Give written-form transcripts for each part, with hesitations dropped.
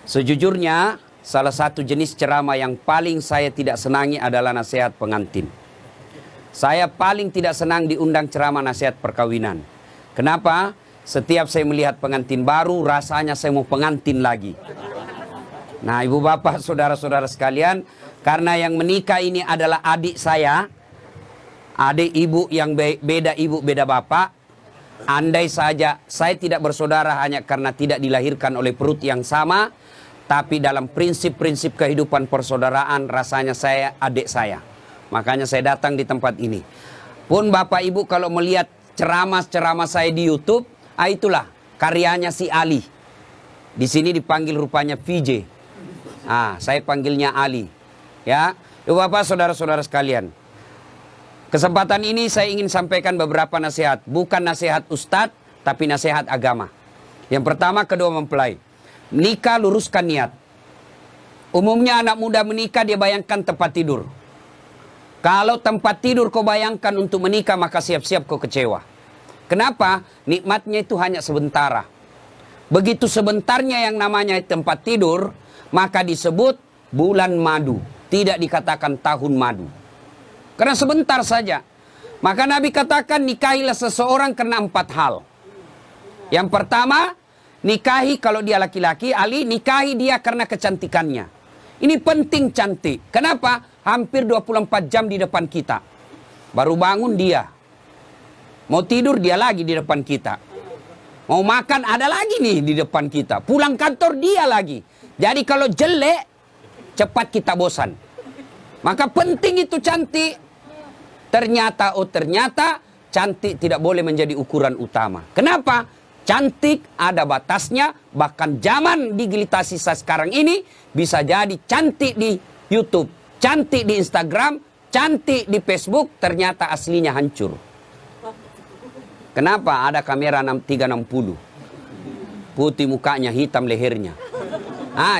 Sejujurnya, salah satu jenis ceramah yang paling saya tidak senangi adalah nasihat pengantin. Saya paling tidak senang diundang ceramah nasihat perkawinan. Kenapa? Setiap saya melihat pengantin baru, rasanya saya mau pengantin lagi. Nah, ibu bapak, saudara-saudara sekalian, karena yang menikah ini adalah adik saya, adik ibu yang beda ibu, beda bapak. Andai saja saya tidak bersaudara hanya karena tidak dilahirkan oleh perut yang sama, tapi dalam prinsip-prinsip kehidupan persaudaraan, rasanya saya adik saya. Makanya saya datang di tempat ini. Pun Bapak Ibu kalau melihat ceramah-ceramah saya di YouTube, itulah karyanya si Ali. Di sini dipanggil rupanya VJ. Saya panggilnya Ali. Ya, Ibu Bapak, saudara-saudara sekalian. Kesempatan ini saya ingin sampaikan beberapa nasihat. Bukan nasihat ustadz, tapi nasihat agama. Yang pertama, kedua mempelai. Nikah, luruskan niat. Umumnya anak muda menikah dia bayangkan tempat tidur. Kalau tempat tidur kau bayangkan untuk menikah, maka siap-siap kau kecewa. Kenapa? Nikmatnya itu hanya sementara. Begitu sebentarnya yang namanya tempat tidur, maka disebut bulan madu. Tidak dikatakan tahun madu. Karena sebentar saja. Maka Nabi katakan nikahilah seseorang karena 4 hal. Yang pertama, nikahi kalau dia laki-laki, Ali nikahi dia karena kecantikannya. Ini penting cantik. Kenapa? Hampir 24 jam di depan kita. Baru bangun dia. Mau tidur dia lagi di depan kita. Mau makan ada lagi nih di depan kita. Pulang kantor dia lagi. Jadi kalau jelek, cepat kita bosan. Maka penting itu cantik. Ternyata cantik tidak boleh menjadi ukuran utama. Kenapa? Cantik ada batasnya, bahkan zaman digitalisasi sekarang ini bisa jadi cantik di YouTube, cantik di Instagram, cantik di Facebook, ternyata aslinya hancur. Kenapa? Ada kamera 360. Putih mukanya, hitam lehernya.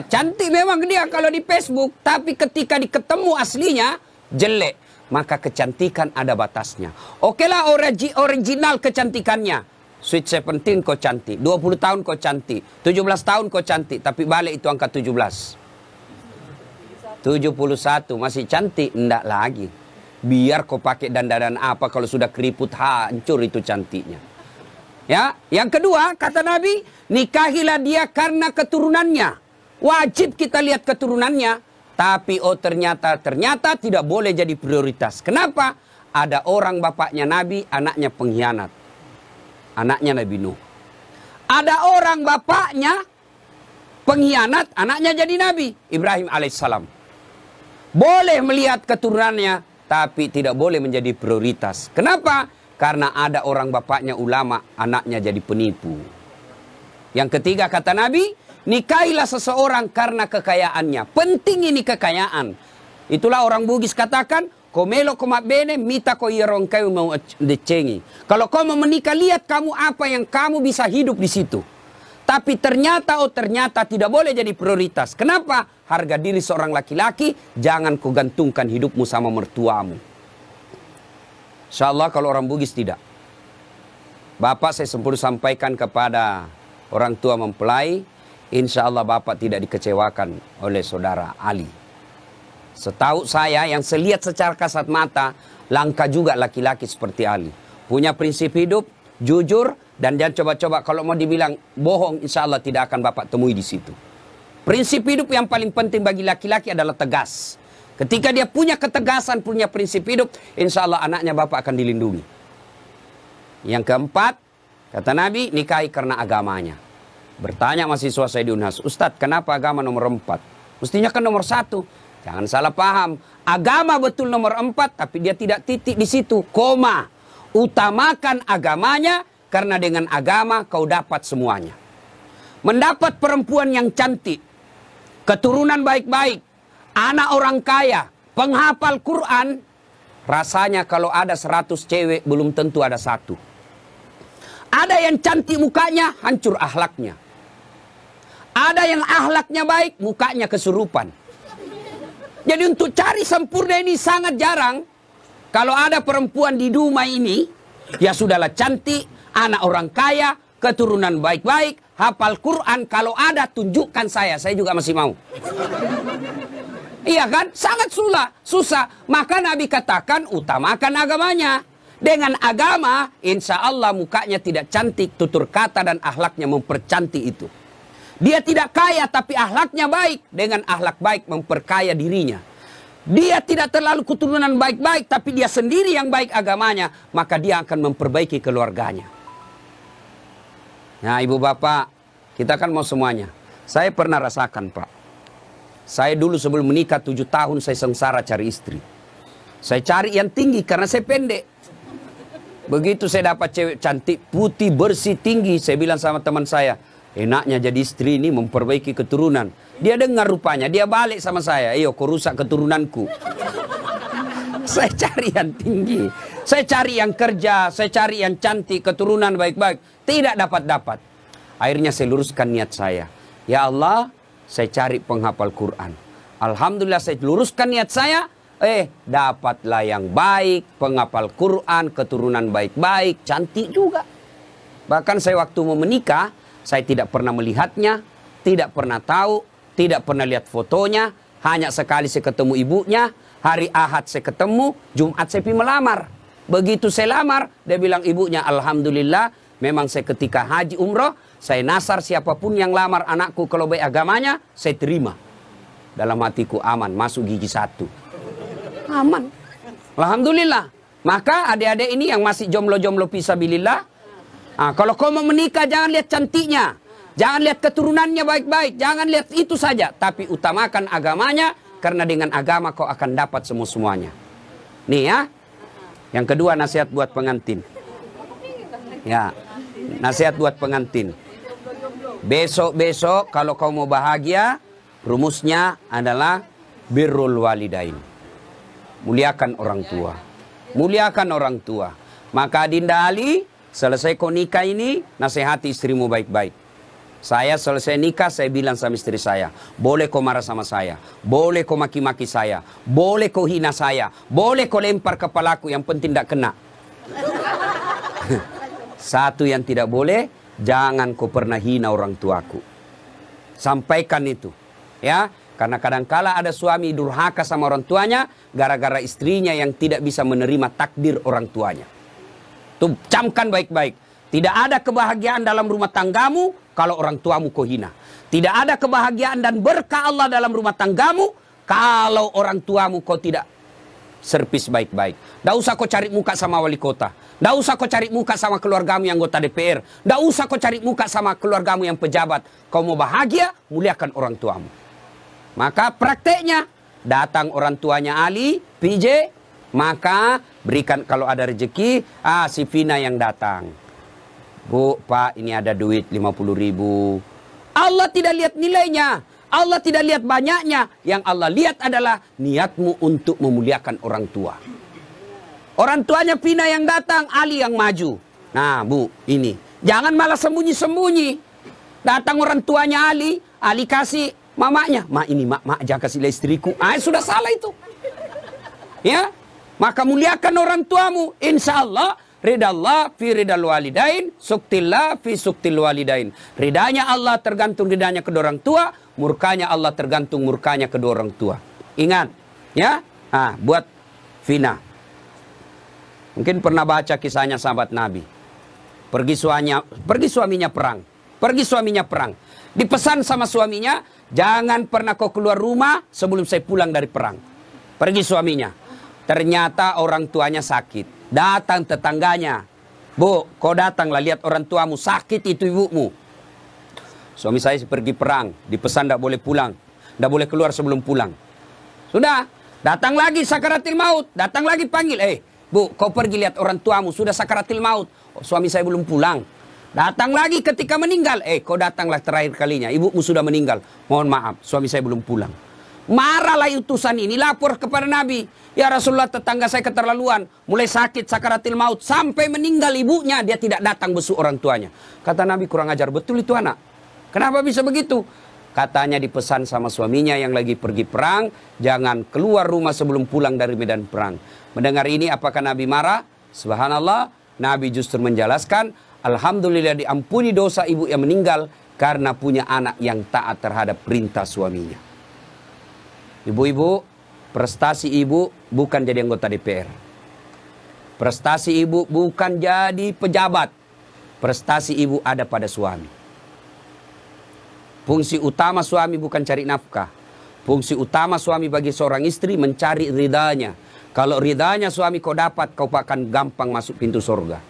Cantik memang dia kalau di Facebook, tapi ketika diketemu aslinya jelek. Maka kecantikan ada batasnya. Okelah original kecantikannya. Sweet 17 kau cantik, 20 tahun kau cantik, 17 tahun kau cantik, tapi balik itu angka 17. 71 masih cantik, enggak lagi. Biar kau pakai dandanan apa kalau sudah keriput hancur itu cantiknya. Ya, yang kedua kata Nabi, nikahilah dia karena keturunannya. Wajib kita lihat keturunannya. Tapi ternyata tidak boleh jadi prioritas. Kenapa? Ada orang bapaknya Nabi, anaknya pengkhianat. Anaknya Nabi Nuh. Ada orang bapaknya pengkhianat, anaknya jadi Nabi. Ibrahim alaihissalam. Boleh melihat keturunannya, tapi tidak boleh menjadi prioritas. Kenapa? Karena ada orang bapaknya ulama, anaknya jadi penipu. Yang ketiga kata Nabi, nikahilah seseorang karena kekayaannya. Penting ini kekayaan. Itulah orang Bugis katakan, komelo komak bene mita ko yerong kayu mau decengi. Kalau kau mau menikah, lihat kamu apa yang kamu bisa hidup di situ. Tapi ternyata tidak boleh jadi prioritas. Kenapa? Harga diri seorang laki-laki jangan kau gantungkan hidupmu sama mertuamu. Insyaallah kalau orang Bugis tidak. Bapak saya sempat sampaikan kepada orang tua mempelai, insya Allah Bapak tidak dikecewakan oleh saudara Ali. Setahu saya yang selihat secara kasat mata, langka juga laki-laki seperti Ali. Punya prinsip hidup, jujur, dan jangan coba-coba kalau mau dibilang bohong, insya Allah tidak akan Bapak temui di situ. Prinsip hidup yang paling penting bagi laki-laki adalah tegas. Ketika dia punya ketegasan, punya prinsip hidup, insya Allah anaknya Bapak akan dilindungi. Yang keempat, kata Nabi, nikahi karena agamanya. Bertanya mahasiswa saya di Unhas, Ustadz kenapa agama nomor 4? Mestinya kan nomor 1. Jangan salah paham. Agama betul nomor 4, tapi dia tidak titik di situ. Koma. Utamakan agamanya, karena dengan agama kau dapat semuanya. Mendapat perempuan yang cantik, keturunan baik-baik, anak orang kaya, penghafal Quran, rasanya kalau ada 100 cewek belum tentu ada 1. Ada yang cantik mukanya, hancur akhlaknya. Ada yang akhlaknya baik, mukanya kesurupan. Jadi untuk cari sempurna ini sangat jarang. Kalau ada perempuan di Dumai ini, ya sudahlah cantik, anak orang kaya, keturunan baik-baik, hafal Quran, kalau ada tunjukkan saya juga masih mau. Iya kan? Sangat susah. Maka Nabi katakan utamakan agamanya. Dengan agama, insya Allah mukanya tidak cantik, tutur kata dan akhlaknya mempercantik itu. Dia tidak kaya tapi akhlaknya baik. Dengan akhlak baik memperkaya dirinya. Dia tidak terlalu keturunan baik-baik tapi dia sendiri yang baik agamanya. Maka dia akan memperbaiki keluarganya. Nah ibu bapak, kita kan mau semuanya. Saya pernah rasakan Pak. Saya dulu sebelum menikah 7 tahun saya sengsara cari istri. Saya cari yang tinggi karena saya pendek. Begitu saya dapat cewek cantik, putih, bersih, tinggi. Saya bilang sama teman saya, enaknya jadi istri ini memperbaiki keturunan. Dia dengar rupanya, dia balik sama saya. Ayo kau rusak keturunanku. Saya cari yang tinggi. Saya cari yang kerja, saya cari yang cantik, keturunan baik-baik. Tidak dapat-dapat. Akhirnya saya luruskan niat saya. Ya Allah, saya cari penghafal Quran. Alhamdulillah saya luruskan niat saya. Dapatlah yang baik, penghafal Quran, keturunan baik-baik, cantik juga. Bahkan saya waktu mau menikah, saya tidak pernah melihatnya, tidak pernah tahu, tidak pernah lihat fotonya. Hanya sekali saya ketemu ibunya, hari Ahad saya ketemu, Jumat saya pergi melamar. Begitu saya lamar, dia bilang ibunya, Alhamdulillah, memang saya ketika haji umroh, saya nasar siapapun yang lamar anakku kalau baik agamanya, saya terima. Dalam hatiku aman, masuk gigi 1. Aman. Alhamdulillah. Maka adik-adik ini yang masih jomblo-jomblo fisabilillah, kalau kau mau menikah jangan lihat cantiknya. Jangan lihat keturunannya baik-baik. Jangan lihat itu saja. Tapi utamakan agamanya, karena dengan agama kau akan dapat semua-semuanya. Nih ya. Yang kedua nasihat buat pengantin. Ya. Nasihat buat pengantin. Besok-besok kalau kau mau bahagia, rumusnya adalah birrul walidain. Muliakan orang tua. Muliakan orang tua. Maka Dinda Ali, selesai kau nikah ini, nasihati istrimu baik-baik. Saya selesai nikah, saya bilang sama istri saya, boleh kau marah sama saya, boleh kau maki-maki saya, boleh kau hina saya, boleh kau lempar kepalaku, yang penting tidak kena. Satu yang tidak boleh, jangan kau pernah hina orang tuaku. Sampaikan itu. Ya, karena kadangkala ada suami durhaka sama orang tuanya, gara-gara istrinya yang tidak bisa menerima takdir orang tuanya. Tuh, camkan baik-baik. Tidak ada kebahagiaan dalam rumah tanggamu kalau orang tuamu kau hina. Tidak ada kebahagiaan dan berkah Allah dalam rumah tanggamu kalau orang tuamu kau tidak servis baik-baik. Tidak usah kau cari muka sama wali kota. Tidak usah kau cari muka sama keluargamu yang anggota DPR. Tidak usah kau cari muka sama keluargamu yang pejabat. Kau mau bahagia, muliakan orang tuamu. Maka prakteknya, datang orang tuanya Ali, PJ, maka berikan kalau ada rezeki, si Vina yang datang. Bu, Pak, ini ada duit 50.000. Allah tidak lihat nilainya. Allah tidak lihat banyaknya. Yang Allah lihat adalah niatmu untuk memuliakan orang tua. Orang tuanya Vina yang datang, Ali yang maju. Nah, Bu, ini. Jangan malah sembunyi-sembunyi. Datang orang tuanya Ali kasih mamanya. Ini, mak, jangan kasih istriku. Sudah salah itu. Ya, maka muliakan orang tuamu. Insya Allah, ridallah fi ridal walidain, suktillah fi suktil walidain. Ridanya Allah tergantung ridanya kedua orang tua, murkanya Allah tergantung murkanya kedua orang tua. Ingat, ya. Buat Vina. Mungkin pernah baca kisahnya sahabat Nabi. Pergi suaminya perang. Dipesan sama suaminya, jangan pernah kau keluar rumah sebelum saya pulang dari perang. Pergi suaminya. Ternyata orang tuanya sakit. Datang tetangganya. Bu, kau datanglah lihat orang tuamu sakit itu ibumu. Suami saya pergi perang. Dipesan tidak boleh pulang. Tidak boleh keluar sebelum pulang. Sudah. Datang lagi sakaratil maut. Datang lagi panggil. Bu, kau pergi lihat orang tuamu. Sudah sakaratil maut. Suami saya belum pulang. Datang lagi ketika meninggal. Kau datanglah terakhir kalinya. Ibumu sudah meninggal. Mohon maaf, suami saya belum pulang. Marahlah utusan ini, lapor kepada Nabi. Ya Rasulullah, tetangga saya keterlaluan. Mulai sakit, sakaratil maut. Sampai meninggal ibunya, dia tidak datang besuk orang tuanya. Kata Nabi, kurang ajar betul itu anak. Kenapa bisa begitu? Katanya dipesan sama suaminya yang lagi pergi perang. Jangan keluar rumah sebelum pulang dari medan perang. Mendengar ini, apakah Nabi marah? Subhanallah, Nabi justru menjelaskan, alhamdulillah diampuni dosa ibu yang meninggal karena punya anak yang taat terhadap perintah suaminya. Ibu-ibu, prestasi ibu bukan jadi anggota DPR. Prestasi ibu bukan jadi pejabat. Prestasi ibu ada pada suami. Fungsi utama suami bukan cari nafkah. Fungsi utama suami bagi seorang istri mencari ridanya. Kalau ridanya suami kau dapat, kau akan gampang masuk pintu surga.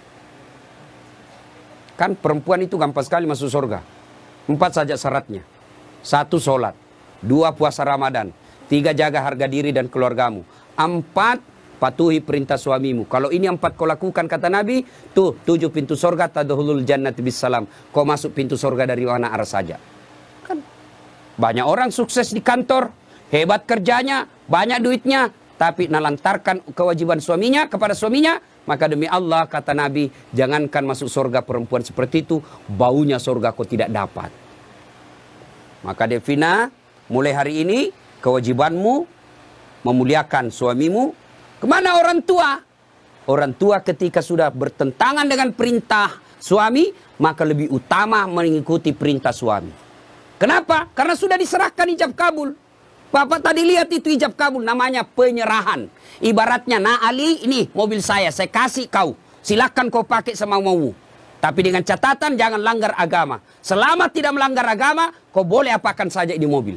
Kan perempuan itu gampang sekali masuk surga. 4 saja syaratnya. 1 sholat. 2 puasa Ramadan. 3 jaga harga diri dan keluargamu. 4 patuhi perintah suamimu. Kalau ini 4 kau lakukan kata Nabi, tuh 7 pintu surga tadkhulul jannati bisalam. Kau masuk pintu surga dari mana arah saja. Kan banyak orang sukses di kantor, hebat kerjanya, banyak duitnya, tapi nalantarkan kewajiban suaminya kepada suaminya, maka demi Allah kata Nabi, jangankan masuk surga perempuan seperti itu, baunya surga kau tidak dapat. Maka Devina, mulai hari ini kewajibanmu memuliakan suamimu. Kemana orang tua? Orang tua ketika sudah bertentangan dengan perintah suami, maka lebih utama mengikuti perintah suami. Kenapa? Karena sudah diserahkan ijab kabul. Bapak tadi lihat itu ijab kabul, namanya penyerahan. Ibaratnya, nah Ali, ini mobil saya kasih kau. Silakan kau pakai semau-maumu. Tapi dengan catatan jangan langgar agama. Selama tidak melanggar agama, kau boleh apakan saja di mobil.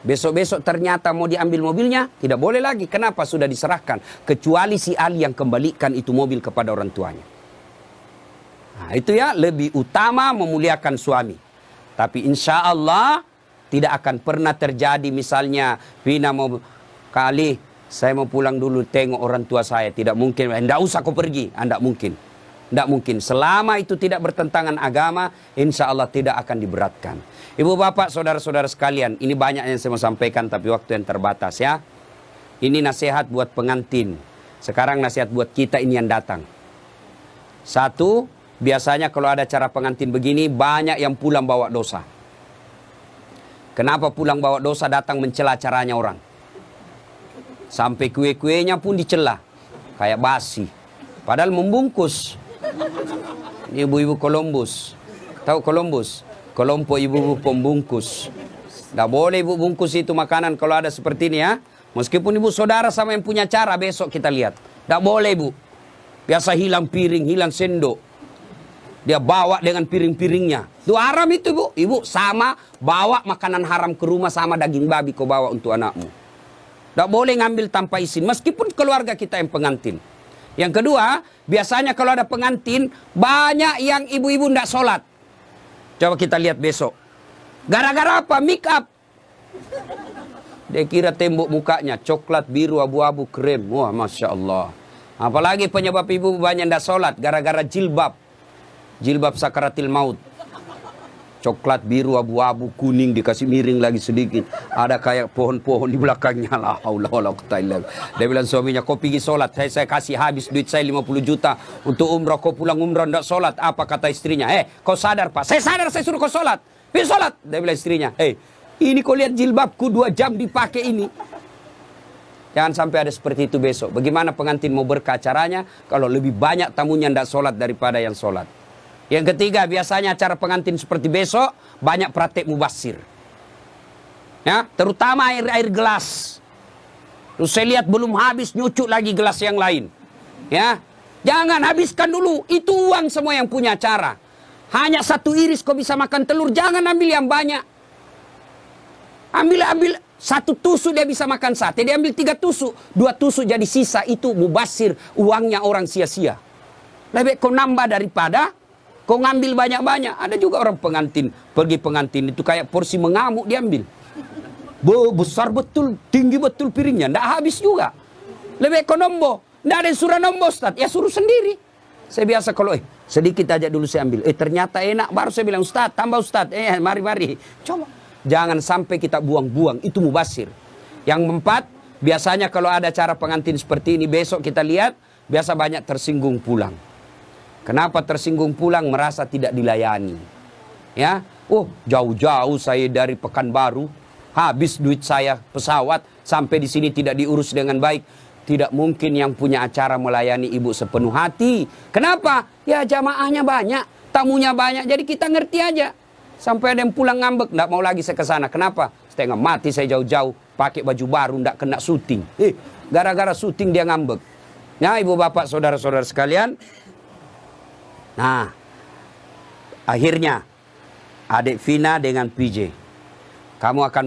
Besok-besok ternyata mau diambil mobilnya, tidak boleh lagi. Kenapa? Sudah diserahkan. Kecuali si Ali yang kembalikan itu mobil kepada orang tuanya. Nah, itu ya, lebih utama memuliakan suami. Tapi insya Allah tidak akan pernah terjadi misalnya, Vina mau kali, saya mau pulang dulu tengok orang tua saya. Tidak mungkin, tidak usah kau pergi. Tidak mungkin. Tidak mungkin. Selama itu tidak bertentangan agama, insya Allah tidak akan diberatkan. Ibu bapak, saudara-saudara sekalian, ini banyak yang saya mau sampaikan tapi waktu yang terbatas ya. Ini nasihat buat pengantin. Sekarang nasihat buat kita ini yang datang. 1, biasanya kalau ada acara pengantin begini, banyak yang pulang bawa dosa. Kenapa pulang bawa dosa? Datang mencela acaranya orang. Sampai kue-kuenya pun dicela. Kayak basi. Padahal membungkus. Ini ibu-ibu Columbus. Tahu Columbus? Kelompok ibu-ibu pembungkus. Tidak boleh ibu bungkus itu makanan kalau ada seperti ini ya. Meskipun ibu saudara sama yang punya cara, besok kita lihat. Tidak boleh ibu. Biasa hilang piring, hilang sendok. Dia bawa dengan piring-piringnya. Itu haram itu ibu. Ibu sama bawa makanan haram ke rumah sama daging babi kau bawa untuk anakmu. Tidak boleh ngambil tanpa izin. Meskipun keluarga kita yang pengantin. Yang kedua, biasanya kalau ada pengantin, banyak yang ibu-ibu tidak sholat. Coba kita lihat besok. Gara-gara apa? Make up. Dia kira tembok mukanya coklat, biru, abu-abu, krem. Wah, Masya Allah. Apalagi penyebab ibu banyak tidak sholat. Gara-gara jilbab. Jilbab sakaratil maut. Coklat, biru, abu-abu, kuning, dikasih miring lagi sedikit. Ada kayak pohon-pohon di belakangnya. La haula wala quwwata illa billah. Dia bilang suaminya, kau pergi sholat. Saya kasih habis duit saya 50 juta untuk umrah. Kau pulang umrah tidak sholat. Apa kata istrinya? Kau sadar pak? Saya sadar, saya suruh kau sholat. Pergi sholat. Dia bilang istrinya, ini kau lihat jilbabku 2 jam dipakai ini. Jangan sampai ada seperti itu besok. Bagaimana pengantin mau berkah acaranya kalau lebih banyak tamunya tidak sholat daripada yang sholat. Yang ketiga, biasanya acara pengantin seperti besok, banyak praktek mubasir. Ya, terutama air gelas. Terus saya lihat belum habis, nyucuk lagi gelas yang lain. Ya, jangan habiskan dulu. Itu uang semua yang punya acara. Hanya 1 iris kau bisa makan telur, jangan ambil yang banyak. Ambil 1 tusuk dia bisa makan sate, dia ambil 3 tusuk. 2 tusuk jadi sisa, itu mubasir, uangnya orang sia-sia. Lebih kau nambah daripada kau ngambil banyak-banyak. Ada juga orang pengantin, pergi pengantin itu kayak porsi mengamuk diambil. Besar betul, tinggi betul piringnya, tidak habis juga. Lebih kau nombo, tidak ada yang suruh nombo Ustaz, ya suruh sendiri. Saya biasa kalau sedikit aja dulu saya ambil, ternyata enak, baru saya bilang Ustaz, tambah Ustaz, mari. Coba, jangan sampai kita buang-buang, itu mubasir. Yang 4, biasanya kalau ada acara pengantin seperti ini, besok kita lihat, biasa banyak tersinggung pulang. Kenapa tersinggung pulang? Merasa tidak dilayani. Ya, jauh-jauh saya dari Pekanbaru, habis duit saya pesawat, sampai di sini tidak diurus dengan baik. Tidak mungkin yang punya acara melayani ibu sepenuh hati. Kenapa? Ya jamaahnya banyak, tamunya banyak, jadi kita ngerti aja. Sampai ada yang pulang ngambek, nggak mau lagi saya ke sana. Kenapa? Setengah mati saya jauh-jauh, pakai baju baru, nggak kena syuting. Gara-gara syuting dia ngambek. Nah, ibu bapak, saudara-saudara sekalian. Nah, akhirnya adik Vina dengan PJ, kamu akan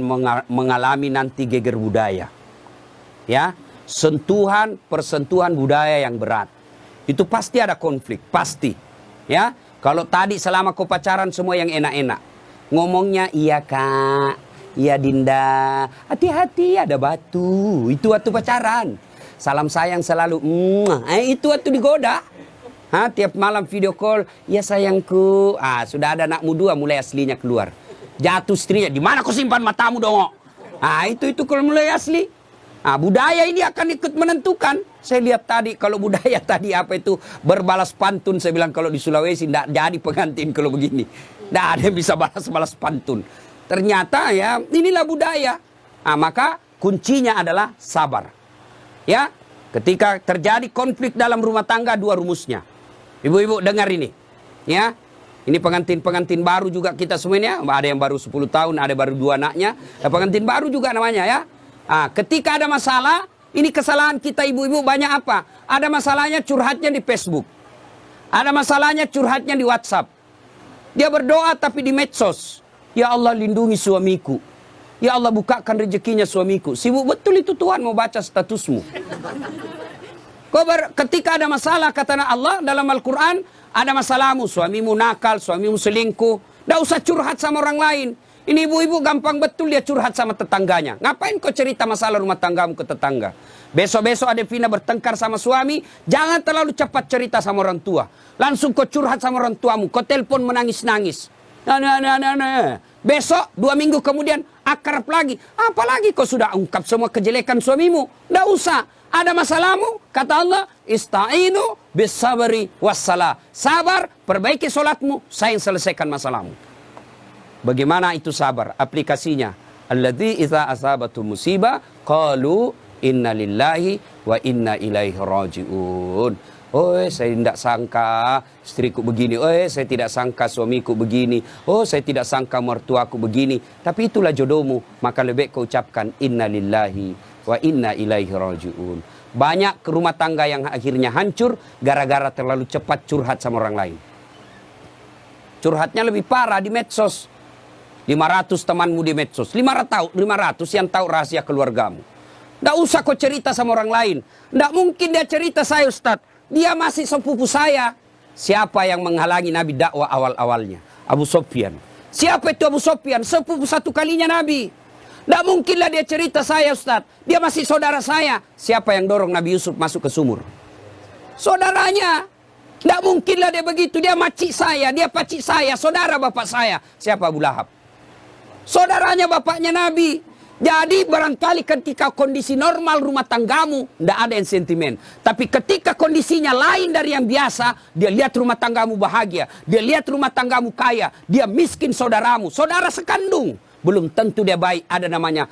mengalami nanti geger budaya. Ya, persentuhan budaya yang berat. Itu pasti ada konflik, pasti. Ya, kalau tadi selama kau pacaran semua yang enak-enak. Ngomongnya iya kak, iya Dinda, hati-hati ada batu. Itu waktu pacaran. Salam sayang selalu, itu waktu digoda. Tiap malam video call, ya sayangku. Sudah ada anakmu 2 mulai aslinya keluar. Jatuh istrinya, di mana kau simpan matamu dong? Itu kalau mulai asli. Budaya ini akan ikut menentukan. Saya lihat tadi kalau budaya tadi apa itu berbalas pantun. Saya bilang kalau di Sulawesi tidak jadi pengantin kalau begini. Tidak ada yang bisa balas-balas pantun. Ternyata ya inilah budaya. Maka kuncinya adalah sabar. Ya, ketika terjadi konflik dalam rumah tangga 2 rumusnya. Ibu-ibu dengar ini. Ya, ini pengantin-pengantin baru juga kita semuanya. Ada yang baru 10 tahun, ada baru 2 anaknya. Pengantin baru juga namanya ya. Ketika ada masalah, ini kesalahan kita ibu-ibu banyak apa? Ada masalahnya curhatnya di Facebook. Ada masalahnya curhatnya di WhatsApp. Dia berdoa tapi di medsos. Ya Allah lindungi suamiku. Ya Allah bukakan rezekinya suamiku. Sibuk betul itu Tuhan mau baca statusmu. Ketika ada masalah kata Allah dalam Al-Quran, ada masalahmu, suamimu nakal, suamimu selingkuh. Tidak usah curhat sama orang lain. Ini ibu-ibu gampang betul dia curhat sama tetangganya. Ngapain kau cerita masalah rumah tanggamu ke tetangga? Besok-besok ada Vina bertengkar sama suami, jangan terlalu cepat cerita sama orang tua. Langsung kau curhat sama orang tuamu, kau telepon menangis-nangis. Besok 2 minggu kemudian akrab lagi. Apalagi kau sudah ungkap semua kejelekan suamimu. Tidak usah. Ada masalahmu, kata Allah, ista'inu bisabri wassalah. Sabar, perbaiki solatmu, saya yang selesaikan masalahmu. Bagaimana itu sabar? Aplikasinya. Alladzi idza asabatu musibah qalu inna lillahi wa inna ilaihi rajiun. Saya tidak sangka istriku begini. Saya tidak sangka suamiku begini. Saya tidak sangka mertuaku begini. Tapi itulah jodohmu. Maka lebih kau ucapkan inna lillahi wa inna ilaihi rajiun. Banyak rumah tangga yang akhirnya hancur gara-gara terlalu cepat curhat sama orang lain. Curhatnya lebih parah di medsos. 500 temanmu di medsos. 500 yang tahu rahasia keluargamu. Tidak usah kau cerita sama orang lain. Tidak mungkin dia cerita saya Ustaz. Dia masih sepupu saya. Siapa yang menghalangi Nabi dakwah awal-awalnya? Abu Sufyan. Siapa itu Abu Sufyan? Sepupu 1 kalinya Nabi. Tidak mungkinlah dia cerita saya Ustaz. Dia masih saudara saya. Siapa yang dorong Nabi Yusuf masuk ke sumur? Saudaranya. Tidak mungkinlah dia begitu. Dia makcik saya, dia pacik saya, saudara bapak saya. Siapa Abu Lahab? Saudaranya bapaknya Nabi. Jadi barangkali ketika kondisi normal rumah tanggamu, tidak ada yang sentimen. Tapi ketika kondisinya lain dari yang biasa, dia lihat rumah tanggamu bahagia. Dia lihat rumah tanggamu kaya. Dia miskin saudaramu, saudara sekandung. Belum tentu dia baik, ada namanya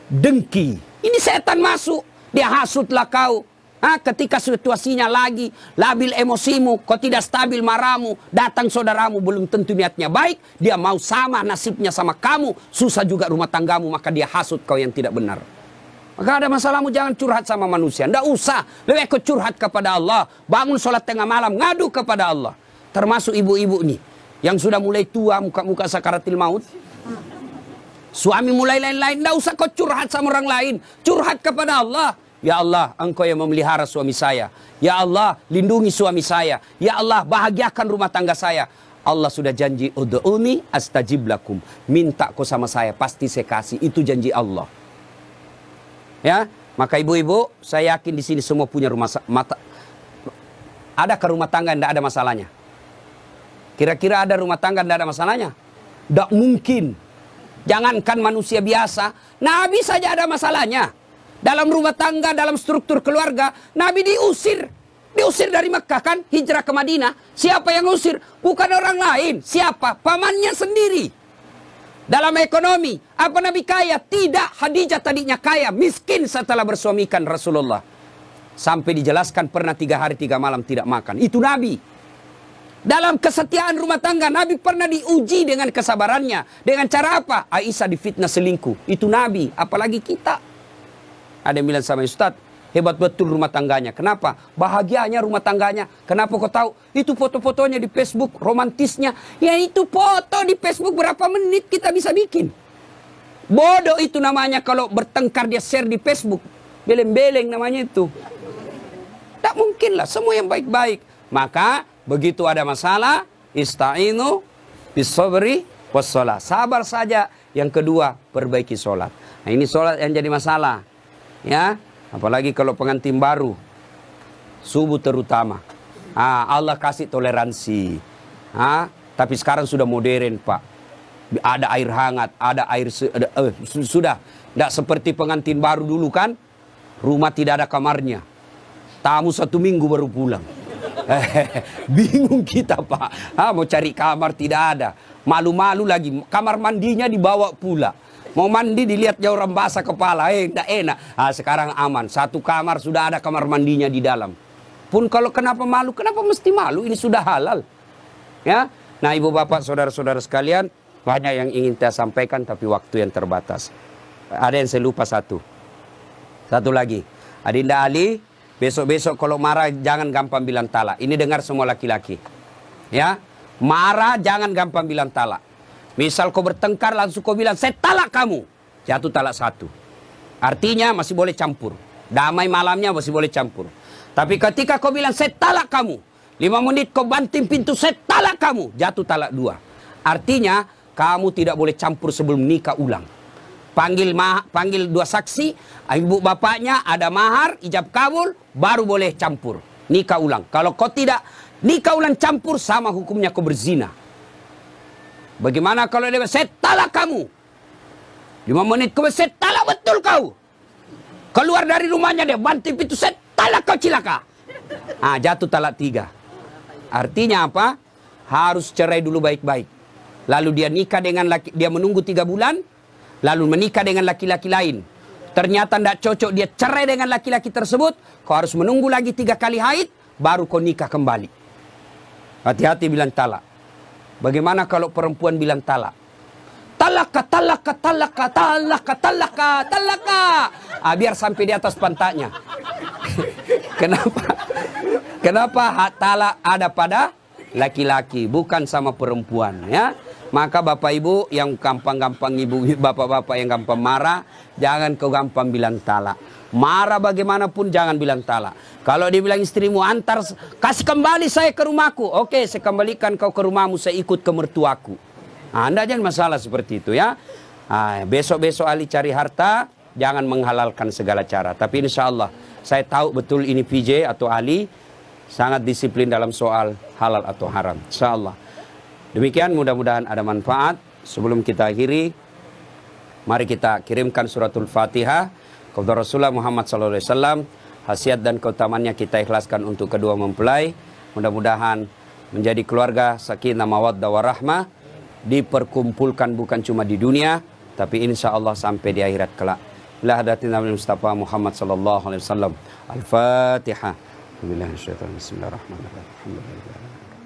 dengki. Ini setan masuk, dia hasutlah kau. Ketika situasinya lagi labil emosimu, kau tidak stabil marahmu, datang saudaramu belum tentu niatnya baik, dia mau sama nasibnya sama kamu, susah juga rumah tanggamu, maka dia hasut kau yang tidak benar. Maka ada masalahmu jangan curhat sama manusia, tidak usah, lebih kau curhat kepada Allah, bangun sholat tengah malam, ngadu kepada Allah. Termasuk ibu-ibu nih, yang sudah mulai tua, muka-muka sakaratil maut, suami mulai lain-lain, tidak usah kau curhat sama orang lain, curhat kepada Allah. Ya Allah, Engkau yang memelihara suami saya. Ya Allah, lindungi suami saya. Ya Allah, bahagiakan rumah tangga saya. Allah sudah janji, ud'uni astajib lakum. Minta kau sama saya, pasti saya kasih. Itu janji Allah. Ya, maka ibu-ibu, saya yakin di sini semua punya rumah Adakah rumah tangga yang tidak ada masalahnya? Kira-kira ada rumah tangga yang tidak ada masalahnya? Tidak mungkin. Jangankan manusia biasa, Nabi saja ada masalahnya. Dalam rumah tangga, dalam struktur keluarga, Nabi diusir. Diusir dari Mekah kan, hijrah ke Madinah. Siapa yang usir? Bukan orang lain. Siapa? Pamannya sendiri. Dalam ekonomi, apa Nabi kaya? Tidak, Khadijah tadinya kaya, miskin setelah bersuamikan Rasulullah. Sampai dijelaskan pernah 3 hari 3 malam tidak makan. Itu Nabi. Dalam kesetiaan rumah tangga, Nabi pernah diuji dengan kesabarannya. Dengan cara apa? Aisyah difitnah selingkuh. Itu Nabi, apalagi kita. Ada yang bilang sama Ustadz, hebat betul rumah tangganya. Kenapa? Bahagianya rumah tangganya. Kenapa kau tahu? Itu foto-fotonya di Facebook, romantisnya. Ya itu foto di Facebook berapa menit kita bisa bikin. Bodoh itu namanya kalau bertengkar dia share di Facebook. Beleng-beleng namanya itu. Tak mungkin lah, semua yang baik-baik. Maka begitu ada masalah, ista'inu bis-sabri was-shalah. Sabar saja. Yang kedua, perbaiki sholat. Nah, ini sholat yang jadi masalah. Ya, apalagi kalau pengantin baru. Subuh terutama. Allah kasih toleransi. Tapi sekarang sudah modern, Pak. Ada air hangat, ada air sudah. Tidak seperti pengantin baru dulu kan. Rumah tidak ada kamarnya. Tamu 1 minggu baru pulang. Bingung kita, Pak. Mau cari kamar tidak ada. Malu-malu lagi. Kamar mandinya dibawa pula. Mau mandi dilihat jauh orang basah kepala. Tidak enak. Sekarang aman. 1 kamar sudah ada kamar mandinya di dalam. Pun kalau kenapa malu? Kenapa mesti malu? Ini sudah halal. Ya. Nah, ibu bapak, saudara-saudara sekalian. Banyak yang ingin saya sampaikan tapi waktu yang terbatas. Ada yang saya lupa satu. Satu lagi. Adinda Ali, besok-besok kalau marah jangan gampang bilang talak. Ini dengar semua laki-laki. Ya. Marah jangan gampang bilang talak. Misal kau bertengkar langsung kau bilang saya talak kamu. Jatuh talak 1. Artinya masih boleh campur. Damai malamnya masih boleh campur. Tapi ketika kau bilang saya talak kamu, 5 menit kau banting pintu saya talak kamu, jatuh talak 2. Artinya kamu tidak boleh campur sebelum nikah ulang. Panggil 2 saksi, ibu bapaknya, ada mahar, ijab kabul, baru boleh campur. Nikah ulang. Kalau kau tidak nikah ulang campur, sama hukumnya kau berzina. Bagaimana kalau dia saya talak kamu? 5 menit kemudian saya talak betul kau. Keluar dari rumahnya dia banting pintu, saya talak kau cilaka. Jatuh talak 3. Artinya apa? Harus cerai dulu baik-baik. Lalu dia nikah dengan dia menunggu 3 bulan, lalu menikah dengan laki-laki lain. Ternyata tidak cocok, dia cerai dengan laki-laki tersebut. Kau harus menunggu lagi 3 kali haid, baru kau nikah kembali. Hati-hati bilang talak. Bagaimana kalau perempuan bilang talak? Talaka, talaka, talaka, talaka, talaka, talaka. Biar sampai di atas pantatnya. Kenapa? Kenapa hak talak ada pada laki-laki, bukan sama perempuan, ya? Maka bapak ibu yang gampang-gampang, ibu bapak-bapak yang gampang marah, jangan kau gampang bilang talak. Marah bagaimanapun jangan bilang talak. Kalau dia bilang istrimu antar, kasih kembali saya ke rumahku. Oke, saya kembalikan kau ke rumahmu, saya ikut ke mertuaku. Anda jangan masalah seperti itu ya. Besok-besok Ali cari harta, jangan menghalalkan segala cara. Tapi insya Allah, saya tahu betul ini PJ atau Ali sangat disiplin dalam soal halal atau haram. Insya Allah. Demikian, mudah-mudahan ada manfaat. Sebelum kita akhiri, mari kita kirimkan suratul Fatihah kepada Rasulullah Muhammad SAW. Khasiat dan keutamannya kita ikhlaskan untuk kedua mempelai. Mudah-mudahan menjadi keluarga sakinah mawaddah warahmah, diperkumpulkan bukan cuma di dunia, tapi insya Allah sampai di akhirat kelak. Ila hadatin Nabi Mustafa Muhammad SAW. Al-Fatihah. Bismillahirrahmanirrahim.